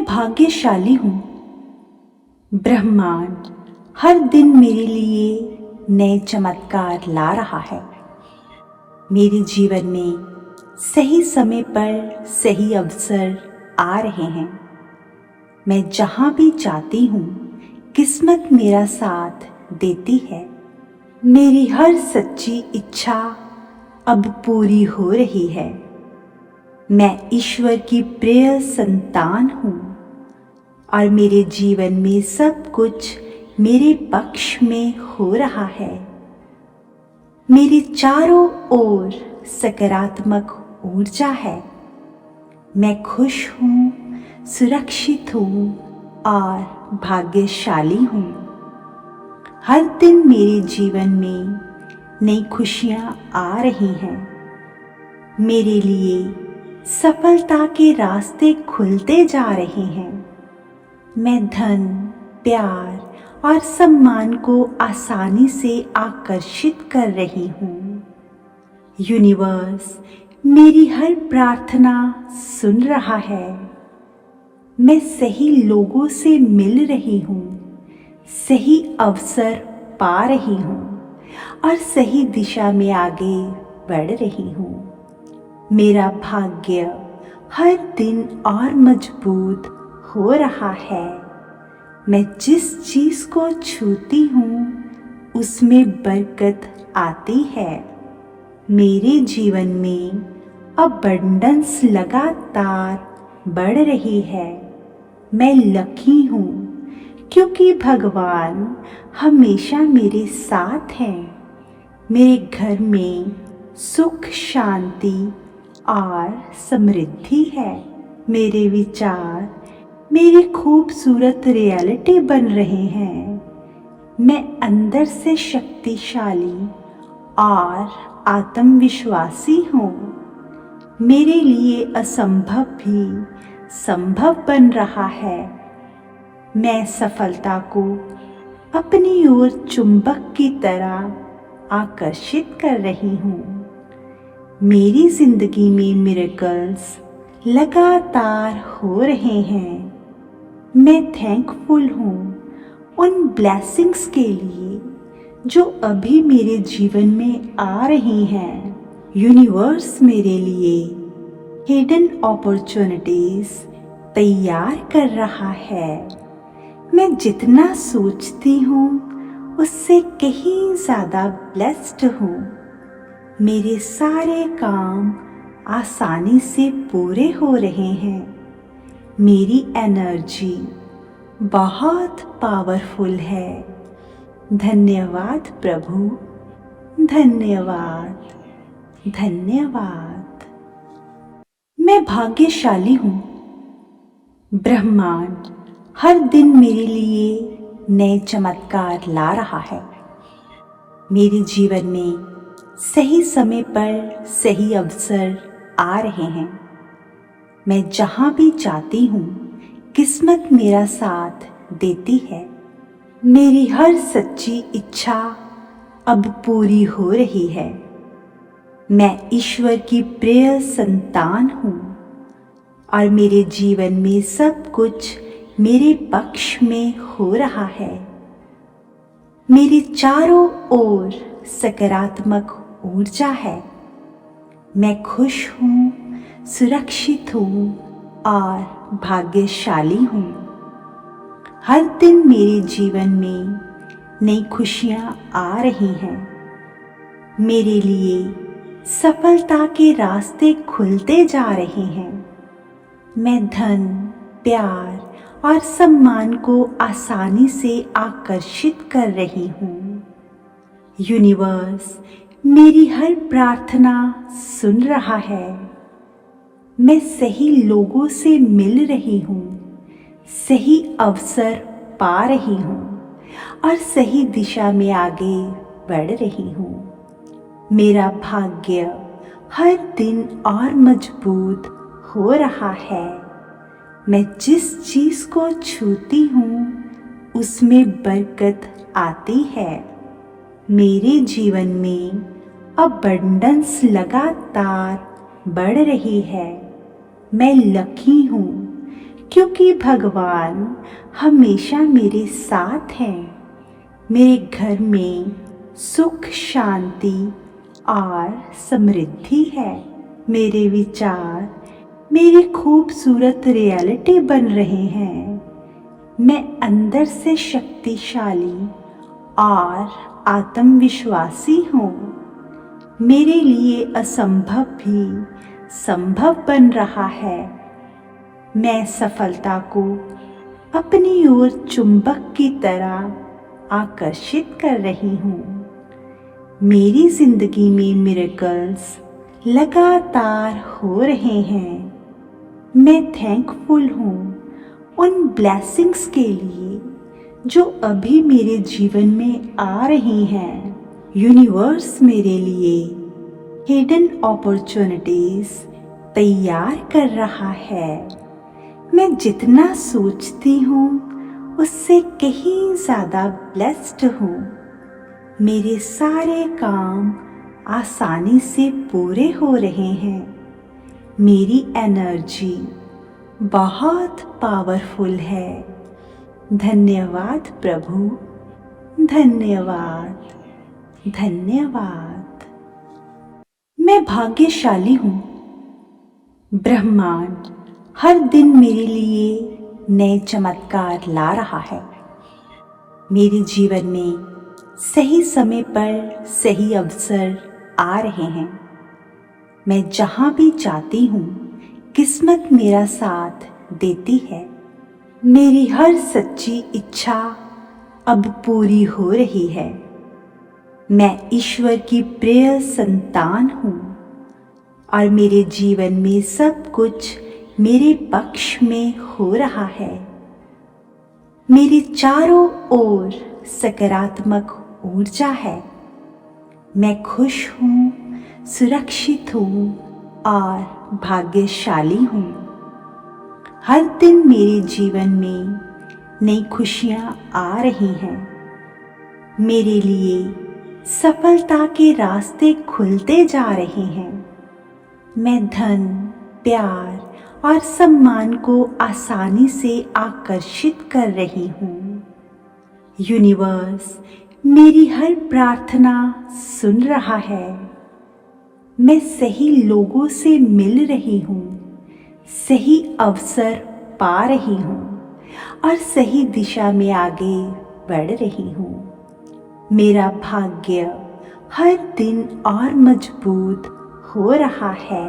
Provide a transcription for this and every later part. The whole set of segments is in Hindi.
मैं भाग्यशाली हूँ। ब्रह्मांड हर दिन मेरे लिए नए चमत्कार ला रहा है। मेरे जीवन में सही समय पर सही अवसर आ रहे हैं। मैं जहाँ भी जाती हूँ किस्मत मेरा साथ देती है। मेरी हर सच्ची इच्छा अब पूरी हो रही है। मैं ईश्वर की प्रिय संतान हूँ और मेरे जीवन में सब कुछ मेरे पक्ष में हो रहा है। मेरे चारों ओर सकारात्मक ऊर्जा है। मैं खुश हूँ, सुरक्षित हूँ और भाग्यशाली हूँ। हर दिन मेरे जीवन में नई खुशियाँ आ रही हैं। मेरे लिए सफलता के रास्ते खुलते जा रहे हैं। मैं धन, प्यार और सम्मान को आसानी से आकर्षित कर रही हूँ। यूनिवर्स मेरी हर प्रार्थना सुन रहा है। मैं सही लोगों से मिल रही हूँ, सही अवसर पा रही हूँ और सही दिशा में आगे बढ़ रही हूँ। मेरा भाग्य हर दिन और मजबूत हो रहा है। मैं जिस चीज़ को छूती हूँ उसमें बरकत आती है। मेरे जीवन में अबंडेंस लगातार बढ़ रही है। मैं लकी हूँ क्योंकि भगवान हमेशा मेरे साथ हैं। मेरे घर में सुख, शांति और समृद्धि है। मेरे विचार मेरी खूबसूरत रियलिटी बन रहे हैं। मैं अंदर से शक्तिशाली और आत्मविश्वासी हूँ। मेरे लिए असंभव भी संभव बन रहा है। मैं सफलता को अपनी ओर चुंबक की तरह आकर्षित कर रही हूँ। मेरी जिंदगी में मिरेकल्स लगातार हो रहे हैं। मैं थैंकफुल हूँ उन ब्लेसिंग्स के लिए जो अभी मेरे जीवन में आ रही हैं। यूनिवर्स मेरे लिए हिडन अपॉर्चुनिटीज तैयार कर रहा है। मैं जितना सोचती हूँ उससे कहीं ज़्यादा ब्लेस्ड हूँ। मेरे सारे काम आसानी से पूरे हो रहे हैं। मेरी एनर्जी बहुत पावरफुल है। धन्यवाद प्रभु, धन्यवाद, धन्यवाद। मैं भाग्यशाली हूँ। ब्रह्मांड हर दिन मेरे लिए नए चमत्कार ला रहा है। मेरे जीवन में सही समय पर सही अवसर आ रहे हैं। मैं जहाँ भी जाती हूँ किस्मत मेरा साथ देती है। मेरी हर सच्ची इच्छा अब पूरी हो रही है। मैं ईश्वर की प्रिय संतान हूँ और मेरे जीवन में सब कुछ मेरे पक्ष में हो रहा है। मेरे चारों ओर सकारात्मक ऊर्जा है। मैं खुश हूँ, सुरक्षित हूँ और भाग्यशाली हूँ। हर दिन मेरे जीवन में नई खुशियाँ आ रही हैं। मेरे लिए सफलता के रास्ते खुलते जा रहे हैं। मैं धन, प्यार और सम्मान को आसानी से आकर्षित कर रही हूँ। यूनिवर्स मेरी हर प्रार्थना सुन रहा है। मैं सही लोगों से मिल रही हूँ, सही अवसर पा रही हूँ और सही दिशा में आगे बढ़ रही हूँ। मेरा भाग्य हर दिन और मजबूत हो रहा है। मैं जिस चीज़ को छूती हूँ उसमें बरकत आती है। मेरे जीवन में अबंडेंस लगातार बढ़ रही है। मैं लकी हूँ क्योंकि भगवान हमेशा मेरे साथ हैं। मेरे घर में सुख, शांति और समृद्धि है। मेरे विचार मेरी खूबसूरत रियलिटी बन रहे हैं। मैं अंदर से शक्तिशाली और आत्मविश्वासी हूँ। मेरे लिए असंभव भी संभव बन रहा है। मैं सफलता को अपनी ओर चुंबक की तरह आकर्षित कर रही हूँ। मेरी जिंदगी में मिरेकल्स लगातार हो रहे हैं। मैं थैंकफुल हूँ उन ब्लेसिंग्स के लिए जो अभी मेरे जीवन में आ रही हैं। यूनिवर्स मेरे लिए हिडन अपॉर्चुनिटीज तैयार कर रहा है। मैं जितना सोचती हूँ उससे कहीं ज़्यादा ब्लेस्ड हूँ। मेरे सारे काम आसानी से पूरे हो रहे हैं। मेरी एनर्जी बहुत पावरफुल है। धन्यवाद प्रभु, धन्यवाद, धन्यवाद। मैं भाग्यशाली हूँ। ब्रह्मांड हर दिन मेरे लिए नए चमत्कार ला रहा है। मेरे जीवन में सही समय पर सही अवसर आ रहे हैं। मैं जहाँ भी जाती हूँ किस्मत मेरा साथ देती है। मेरी हर सच्ची इच्छा अब पूरी हो रही है। मैं ईश्वर की प्रिय संतान हूँ और मेरे जीवन में सब कुछ मेरे पक्ष में हो रहा है। मेरे चारों ओर सकारात्मक ऊर्जा है। मैं खुश हूँ, सुरक्षित हूँ और भाग्यशाली हूँ। हर दिन मेरे जीवन में नई खुशियाँ आ रही हैं। मेरे लिए सफलता के रास्ते खुलते जा रहे हैं। मैं धन, प्यार और सम्मान को आसानी से आकर्षित कर रही हूँ। यूनिवर्स मेरी हर प्रार्थना सुन रहा है। मैं सही लोगों से मिल रही हूँ, सही अवसर पा रही हूँ और सही दिशा में आगे बढ़ रही हूँ। मेरा भाग्य हर दिन और मजबूत हो रहा है।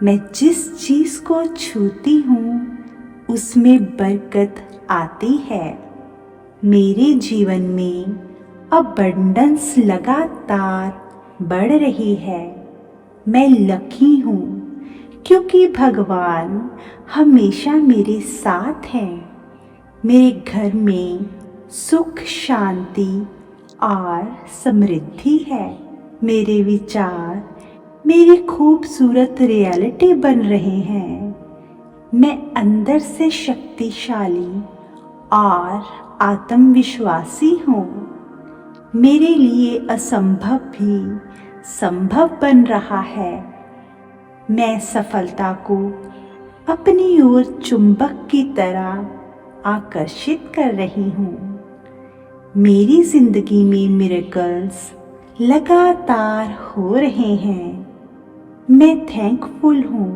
मैं जिस चीज़ को छूती हूँ उसमें बरकत आती है। मेरे जीवन में अबंडेंस लगातार बढ़ रही है। मैं लकी हूँ क्योंकि भगवान हमेशा मेरे साथ हैं। मेरे घर में सुख, शांति और समृद्धि है। मेरे विचार मेरी खूबसूरत रियलिटी बन रहे हैं। मैं अंदर से शक्तिशाली और आत्मविश्वासी हूँ। मेरे लिए असंभव भी संभव बन रहा है। मैं सफलता को अपनी ओर चुंबक की तरह आकर्षित कर रही हूँ। मेरी जिंदगी में मिरेकल्स लगातार हो रहे हैं। मैं थैंकफुल हूँ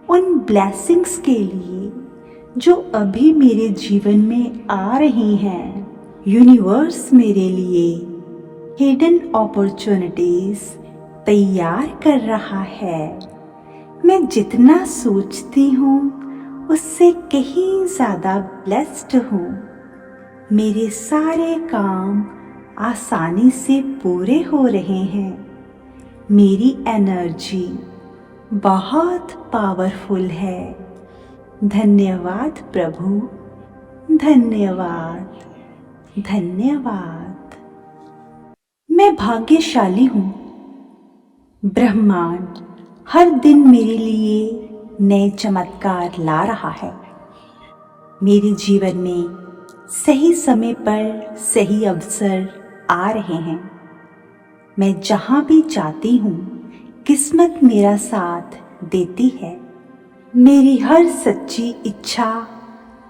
उन ब्लेसिंग्स के लिए जो अभी मेरे जीवन में आ रही हैं। यूनिवर्स मेरे लिए हिडन अपॉर्चुनिटीज तैयार कर रहा है। मैं जितना सोचती हूँ उससे कहीं ज़्यादा ब्लेस्ड हूँ। मेरे सारे काम आसानी से पूरे हो रहे हैं। मेरी एनर्जी बहुत पावरफुल है। धन्यवाद प्रभु, धन्यवाद, धन्यवाद। मैं भाग्यशाली हूँ। ब्रह्मांड हर दिन मेरे लिए नए चमत्कार ला रहा है। मेरे जीवन में सही समय पर सही अवसर आ रहे हैं। मैं जहाँ भी जाती हूँ किस्मत मेरा साथ देती है। मेरी हर सच्ची इच्छा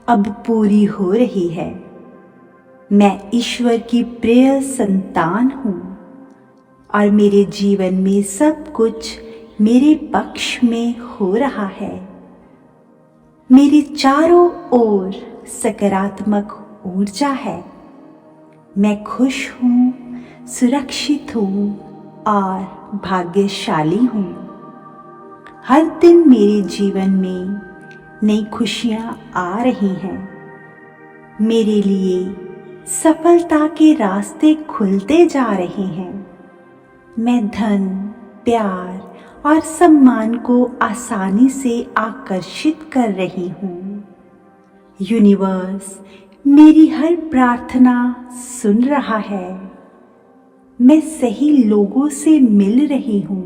अब पूरी हो रही है। मैं ईश्वर की प्रिय संतान हूँ और मेरे जीवन में सब कुछ मेरे पक्ष में हो रहा है। मेरे चारों ओर सकारात्मक ऊर्जा है। मैं खुश हूँ, सुरक्षित हूँ और भाग्यशाली हूँ। हर दिन मेरे जीवन में नई खुशियाँ आ रही हैं। मेरे लिए सफलता के रास्ते खुलते जा रहे हैं। मैं धन, प्यार और सम्मान को आसानी से आकर्षित कर रही हूँ। यूनिवर्स मेरी हर प्रार्थना सुन रहा है। मैं सही लोगों से मिल रही हूँ,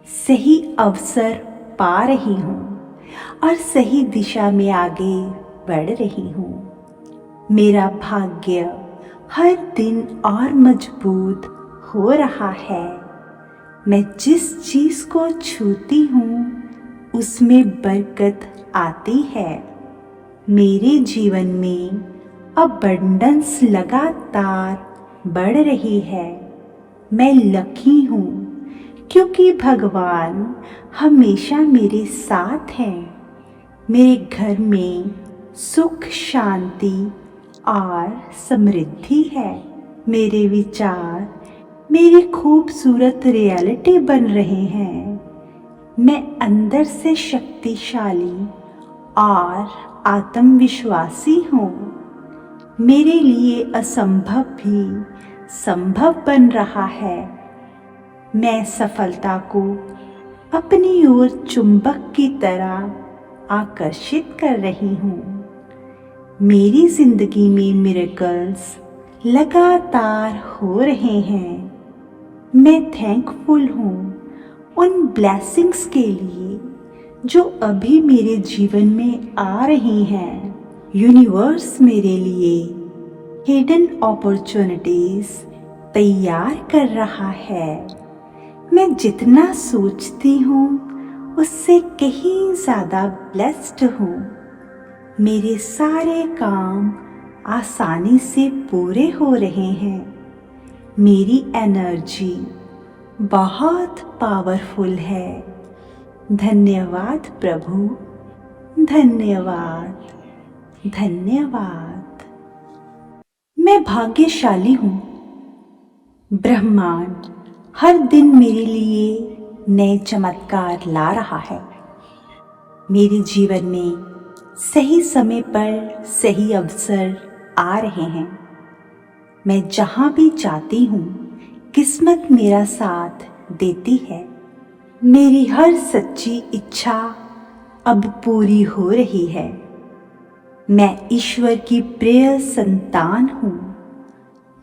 सही अवसर पा रही हूँ और सही दिशा में आगे बढ़ रही हूँ। मेरा भाग्य हर दिन और मजबूत हो रहा है। मैं जिस चीज़ को छूती हूँ उसमें बरकत आती है। मेरे जीवन में अबंडेंस लगातार बढ़ रही है। मैं लकी हूँ क्योंकि भगवान हमेशा मेरे साथ हैं। मेरे घर में सुख, शांति और समृद्धि है। मेरे विचार मेरी खूबसूरत रियलिटी बन रहे हैं। मैं अंदर से शक्तिशाली और आत्मविश्वासी हूँ। मेरे लिए असंभव भी संभव बन रहा है। मैं सफलता को अपनी ओर चुंबक की तरह आकर्षित कर रही हूँ। मेरी जिंदगी में मिरेकल्स लगातार हो रहे हैं। मैं थैंकफुल हूँ उन ब्लेसिंग्स के लिए जो अभी मेरे जीवन में आ रही हैं। यूनिवर्स मेरे लिए हिडन अपॉर्चुनिटीज तैयार कर रहा है। मैं जितना सोचती हूँ उससे कहीं ज़्यादा ब्लेस्ड हूँ। मेरे सारे काम आसानी से पूरे हो रहे हैं। मेरी एनर्जी बहुत पावरफुल है। धन्यवाद प्रभु, धन्यवाद, धन्यवाद। मैं भाग्यशाली हूँ। ब्रह्मांड हर दिन मेरे लिए नए चमत्कार ला रहा है। मेरे जीवन में सही समय पर सही अवसर आ रहे हैं। मैं जहाँ भी जाती हूँ किस्मत मेरा साथ देती है। मेरी हर सच्ची इच्छा अब पूरी हो रही है। मैं ईश्वर की प्रिय संतान हूँ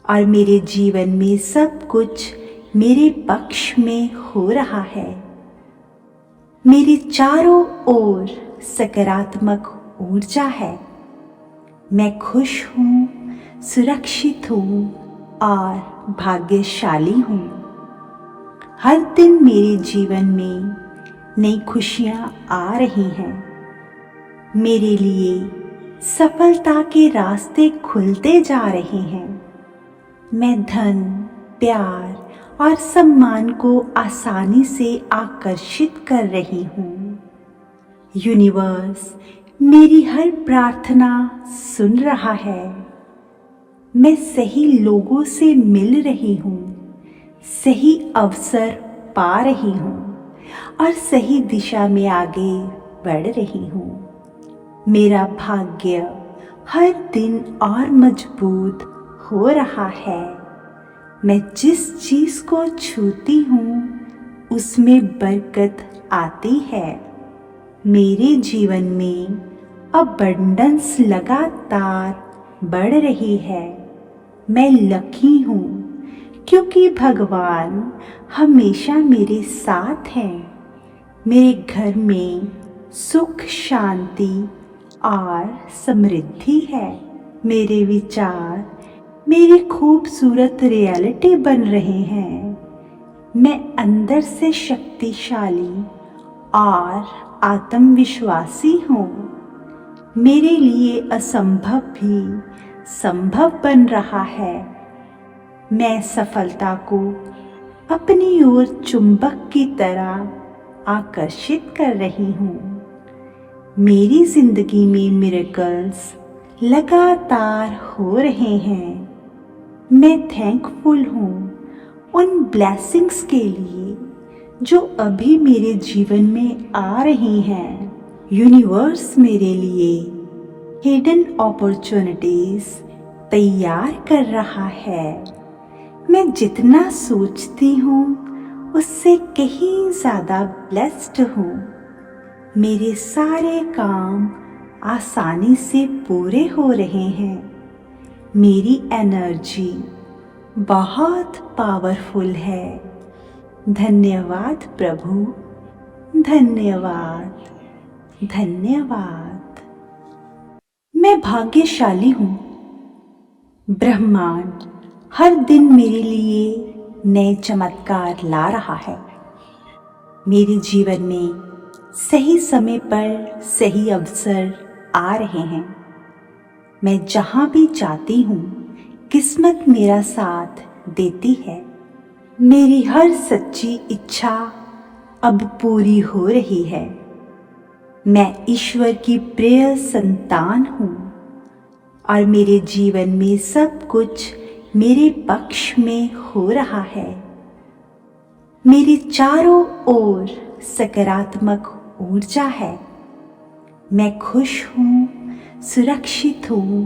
और मेरे जीवन में सब कुछ मेरे पक्ष में हो रहा है। मेरे चारों ओर सकारात्मक ऊर्जा है। मैं खुश हूँ, सुरक्षित हूँ और भाग्यशाली हूँ। हर दिन मेरे जीवन में नई खुशियाँ आ रही हैं। मेरे लिए सफलता के रास्ते खुलते जा रहे हैं। मैं धन, प्यार और सम्मान को आसानी से आकर्षित कर रही हूँ। यूनिवर्स मेरी हर प्रार्थना सुन रहा है। मैं सही लोगों से मिल रही हूँ, सही अवसर पा रही हूँ और सही दिशा में आगे बढ़ रही हूँ। मेरा भाग्य हर दिन और मजबूत हो रहा है। मैं जिस चीज़ को छूती हूँ उसमें बरकत आती है। मेरे जीवन में अबंडेंस लगातार बढ़ रही है। मैं लकी हूँ क्योंकि भगवान हमेशा मेरे साथ हैं। मेरे घर में सुख, शांति और समृद्धि है। मेरे विचार मेरी खूबसूरत रियलिटी बन रहे हैं। मैं अंदर से शक्तिशाली और आत्मविश्वासी हूँ। मेरे लिए असंभव भी संभव बन रहा है। मैं सफलता को अपनी ओर चुंबक की तरह आकर्षित कर रही हूँ। मेरी जिंदगी में मिरेकल्स लगातार हो रहे हैं। मैं थैंकफुल हूँ उन ब्लेसिंग्स के लिए जो अभी मेरे जीवन में आ रही हैं। यूनिवर्स मेरे लिए हिडन अपॉर्चुनिटीज तैयार कर रहा है। मैं जितना सोचती हूँ उससे कहीं ज़्यादा ब्लेस्ड हूँ। मेरे सारे काम आसानी से पूरे हो रहे हैं। मेरी एनर्जी बहुत पावरफुल है। धन्यवाद प्रभु, धन्यवाद, धन्यवाद। मैं भाग्यशाली हूँ। ब्रह्मांड हर दिन मेरे लिए नए चमत्कार ला रहा है। मेरे जीवन में सही समय पर सही अवसर आ रहे हैं। मैं जहाँ भी जाती हूँ किस्मत मेरा साथ देती है। मेरी हर सच्ची इच्छा अब पूरी हो रही है। मैं ईश्वर की प्रिय संतान हूँ और मेरे जीवन में सब कुछ मेरे पक्ष में हो रहा है। मेरे चारों ओर सकारात्मक ऊर्जा है। मैं खुश हूँ, सुरक्षित हूँ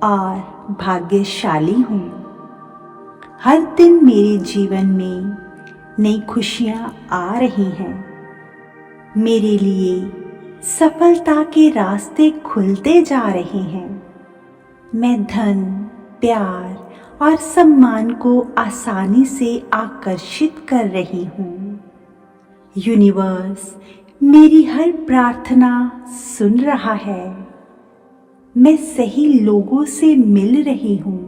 और भाग्यशाली हूँ। हर दिन मेरे जीवन में नई खुशियाँ आ रही हैं। मेरे लिए सफलता के रास्ते खुलते जा रहे हैं। मैं धन, प्यार और सम्मान को आसानी से आकर्षित कर रही हूँ। यूनिवर्स मेरी हर प्रार्थना सुन रहा है। मैं सही लोगों से मिल रही हूँ,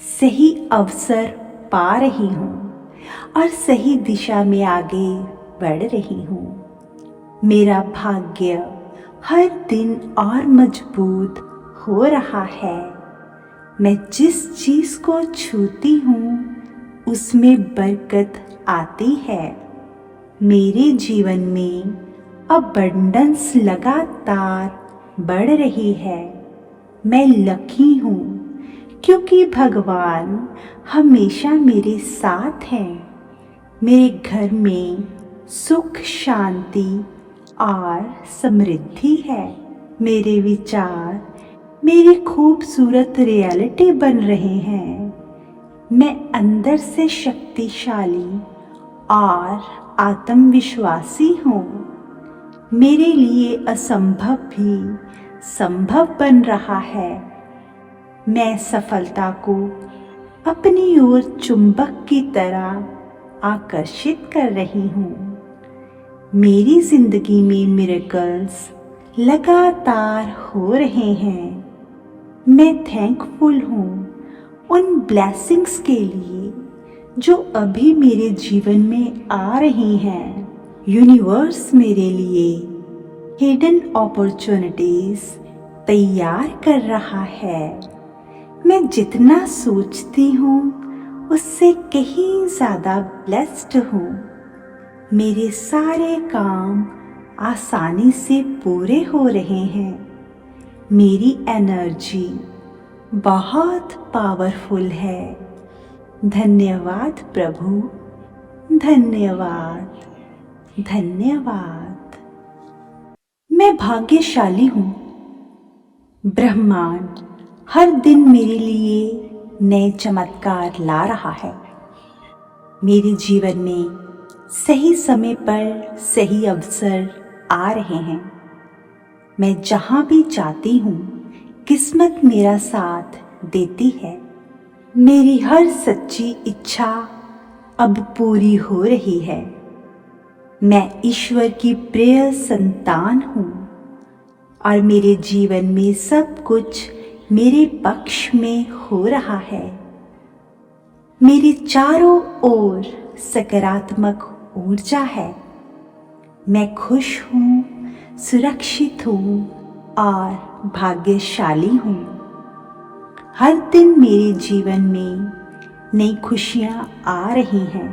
सही अवसर पा रही हूँ और सही दिशा में आगे बढ़ रही हूँ। मेरा भाग्य हर दिन और मजबूत हो रहा है। मैं जिस चीज़ को छूती हूँ उसमें बरकत आती है। मेरे जीवन में अबंडेंस लगातार बढ़ रही है। मैं लकी हूँ क्योंकि भगवान हमेशा मेरे साथ हैं। मेरे घर में सुख, शांति और समृद्धि है। मेरे विचार मेरी खूबसूरत रियलिटी बन रहे हैं। मैं अंदर से शक्तिशाली और आत्मविश्वासी हूँ। मेरे लिए असंभव भी संभव बन रहा है। मैं सफलता को अपनी ओर चुंबक की तरह आकर्षित कर रही हूँ। मेरी जिंदगी में मिरेकल्स लगातार हो रहे हैं। मैं थैंकफुल हूँ उन ब्लेसिंग्स के लिए जो अभी मेरे जीवन में आ रही हैं। यूनिवर्स मेरे लिए हिडन अपॉर्चुनिटीज तैयार कर रहा है। मैं जितना सोचती हूँ उससे कहीं ज़्यादा ब्लेस्ड हूँ। मेरे सारे काम आसानी से पूरे हो रहे हैं। मेरी एनर्जी बहुत पावरफुल है। धन्यवाद प्रभु, धन्यवाद, धन्यवाद। मैं भाग्यशाली हूँ। ब्रह्मांड हर दिन मेरे लिए नए चमत्कार ला रहा है। मेरे जीवन में सही समय पर सही अवसर आ रहे हैं। मैं जहाँ भी जाती हूँ किस्मत मेरा साथ देती है। मेरी हर सच्ची इच्छा अब पूरी हो रही है। मैं ईश्वर की प्रिय संतान हूँ और मेरे जीवन में सब कुछ मेरे पक्ष में हो रहा है। मेरे चारों ओर सकारात्मक ऊर्जा है। मैं खुश हूँ, सुरक्षित हूँ और भाग्यशाली हूँ। हर दिन मेरे जीवन में नई खुशियाँ आ रही हैं।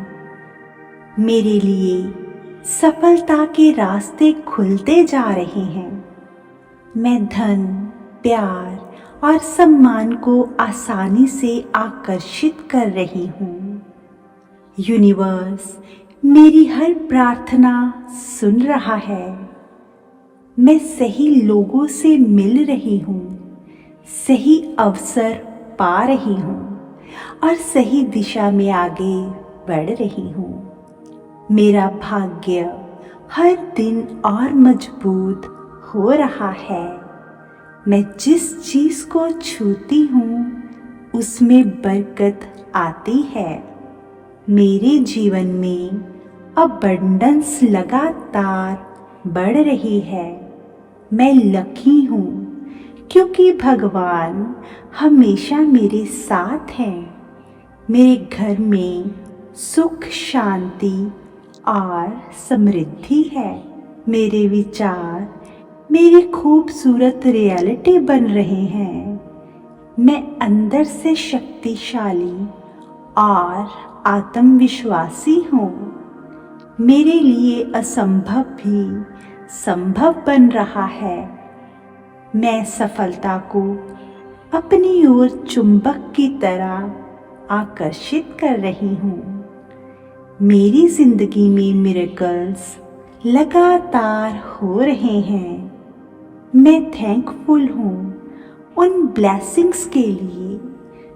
मेरे लिए सफलता के रास्ते खुलते जा रहे हैं। मैं धन, प्यार और सम्मान को आसानी से आकर्षित कर रही हूँ। यूनिवर्स मेरी हर प्रार्थना सुन रहा है। मैं सही लोगों से मिल रही हूँ, सही अवसर पा रही हूँ और सही दिशा में आगे बढ़ रही हूँ। मेरा भाग्य हर दिन और मजबूत हो रहा है। मैं जिस चीज़ को छूती हूँ उसमें बरकत आती है। मेरे जीवन में अबंडेंस लगातार बढ़ रही है। मैं लकी हूँ क्योंकि भगवान हमेशा मेरे साथ हैं। मेरे घर में सुख, शांति और समृद्धि है। मेरे विचार मेरी खूबसूरत रियलिटी बन रहे हैं। मैं अंदर से शक्तिशाली और आत्मविश्वासी हूँ। मेरे लिए असंभव भी संभव बन रहा है। मैं सफलता को अपनी ओर चुंबक की तरह आकर्षित कर रही हूँ। मेरी जिंदगी में मिरेकल्स लगातार हो रहे हैं। मैं थैंकफुल हूँ उन ब्लेसिंग्स के लिए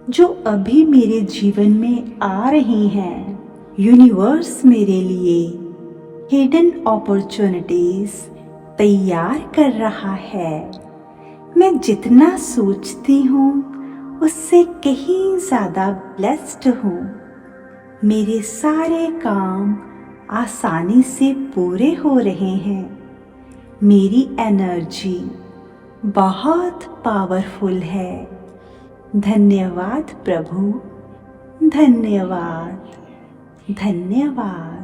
जो अभी मेरे जीवन में आ रही हैं। यूनिवर्स मेरे लिए हिडन अपॉर्चुनिटीज तैयार कर रहा है। मैं जितना सोचती हूँ उससे कहीं ज़्यादा ब्लेस्ड हूँ। मेरे सारे काम आसानी से पूरे हो रहे हैं। मेरी एनर्जी बहुत पावरफुल है। धन्यवाद प्रभु, धन्यवाद, धन्यवाद।